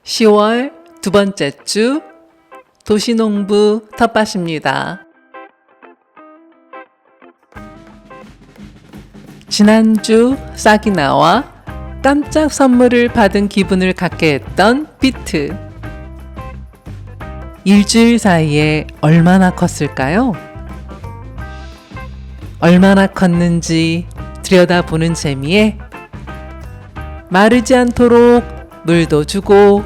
10월 두 번째 주 도시농부 텃밭입니다. 지난주 싹이 나와 깜짝 선물을 받은 기분을 갖게 했던 비트. 일주일 사이에 얼마나 컸을까요? 얼마나 컸는지 들여다보는 재미에 마르지 않도록 물도 주고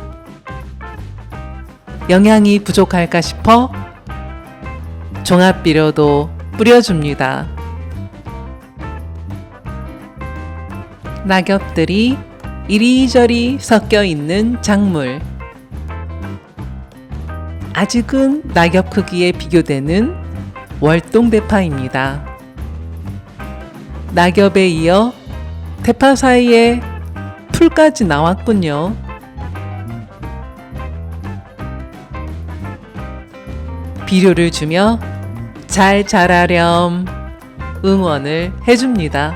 영양이 부족할까 싶어 종합비료도 뿌려줍니다. 낙엽들이 이리저리 섞여 있는 작물. 아직은 낙엽 크기에 비교되는 월동 대파입니다. 낙엽에 이어 대파 사이에 풀까지 나왔군요. 비료를 주며 잘 자라렴 응원을 해줍니다.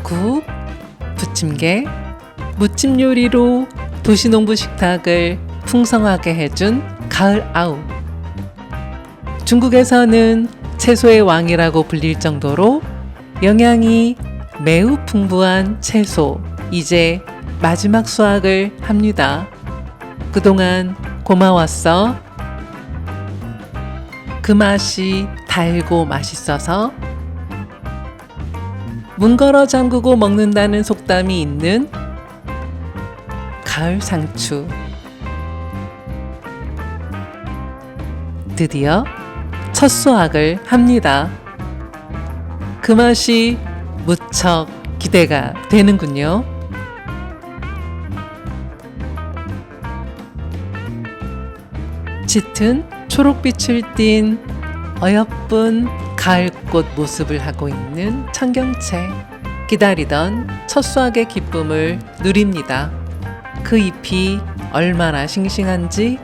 국, 부침개, 무침 요리로 도시농부 식탁을 풍성하게 해준 가을 아우. 중국에서는 채소의 왕이라고 불릴 정도로 영양이 매우 풍부한 채소. 이제 마지막 수확을 합니다. 그동안 고마웠어. 그 맛이 달고 맛있어서 문 걸어 잠그고 먹는다는 속담이 있는 가을 상추. 드디어 첫 수확을 합니다. 그 맛이 무척 기대가 되는군요. 짙은 초록빛을 띤 어여쁜 가을꽃 모습을 하고 있는 청경채. 기다리던 첫 수확의 기쁨을 누립니다. 그 잎이 얼마나 싱싱한지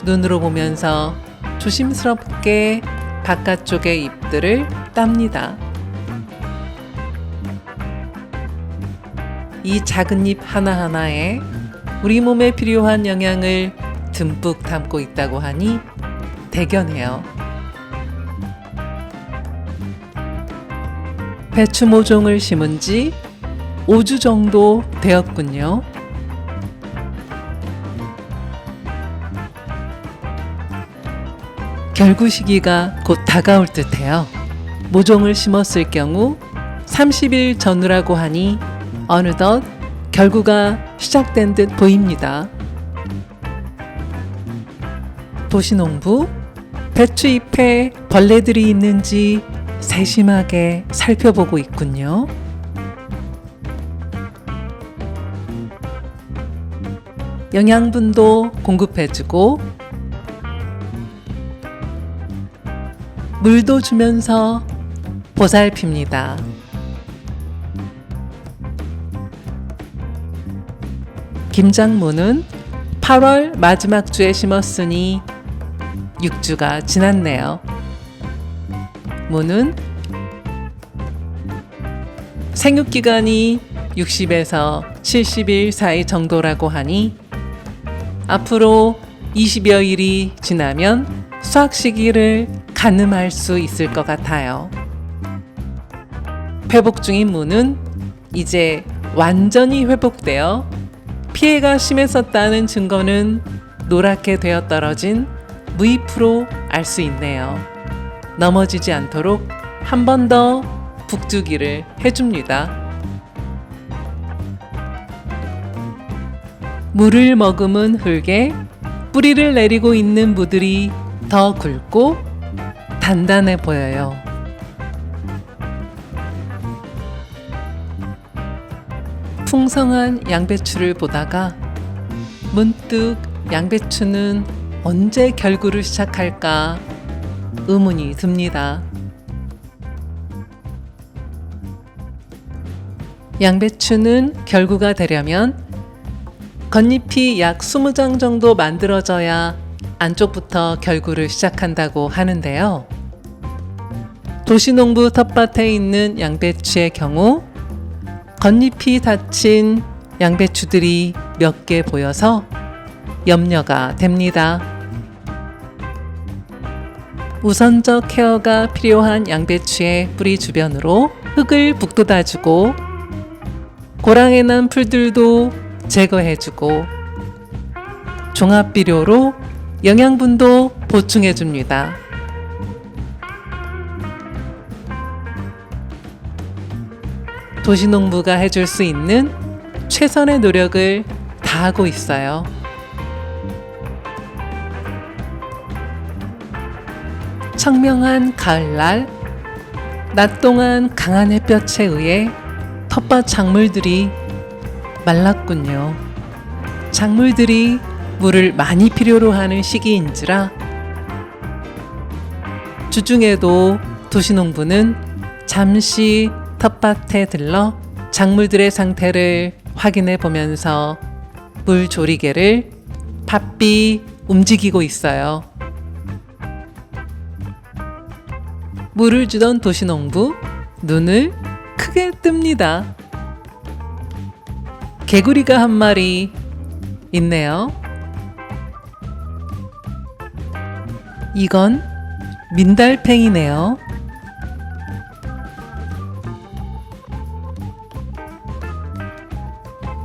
눈으로 보면서 조심스럽게 바깥쪽의 잎들을 땁니다. 이 작은 잎 하나하나에 우리 몸에 필요한 영양을 듬뿍 담고 있다고 하니 대견해요. 배추 모종을 심은 지 5주 정도 되었군요. 결구 시기가 곧 다가올 듯해요. 모종을 심었을 경우 30일 전후라고 하니 어느덧 결구가 시작된 듯 보입니다. 도시농부, 배추잎에 벌레들이 있는지 세심하게 살펴보고 있군요. 영양분도 공급해주고 물도 주면서 보살핍니다. 김장무는 8월 마지막 주에 심었으니 6주가 지났네요. 무는 생육기간이 60에서 70일 사이 정도라고 하니 앞으로 20여일이 지나면 수확 시기를 가늠할 수 있을 것 같아요. 회복 중인 무는 이제 완전히 회복되어 피해가 심했었다는 증거는 노랗게 되어 떨어진 무잎으로 알 수 있네요. 넘어지지 않도록 한 번 더 북주기를 해줍니다. 물을 머금은 흙에 뿌리를 내리고 있는 무들이 더 굵고 단단해 보여요. 풍성한 양배추를 보다가 문득 양배추는 언제 결구를 시작할까 의문이 듭니다. 양배추는 결구가 되려면 겉잎이 약 20장 정도 만들어져야 안쪽부터 결구를 시작한다고 하는데요. 도시농부 텃밭에 있는 양배추의 경우 겉잎이 닫힌 양배추들이 몇 개 보여서 염려가 됩니다. 우선적 케어가 필요한 양배추의 뿌리 주변으로 흙을 북돋아주고 고랑에 난 풀들도 제거해주고 종합비료로 영양분도 보충해줍니다. 도시농부가 해줄 수 있는 최선의 노력을 다하고 있어요. 청명한 가을날, 낮 동안 강한 햇볕에 의해 텃밭 작물들이 말랐군요. 작물들이 물을 많이 필요로 하는 시기인지라 주중에도 도시농부는 잠시 텃밭에 들러 작물들의 상태를 확인해 보면서 물 조리개를 바삐 움직이고 있어요. 물을 주던 도시농부, 눈을 크게 뜹니다. 개구리가 한 마리 있네요. 이건 민달팽이네요.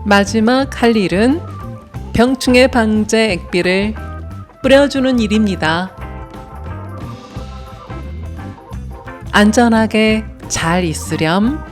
마지막 할 일은 병충해 방제 액비를 뿌려주는 일입니다. 안전하게 잘 있으렴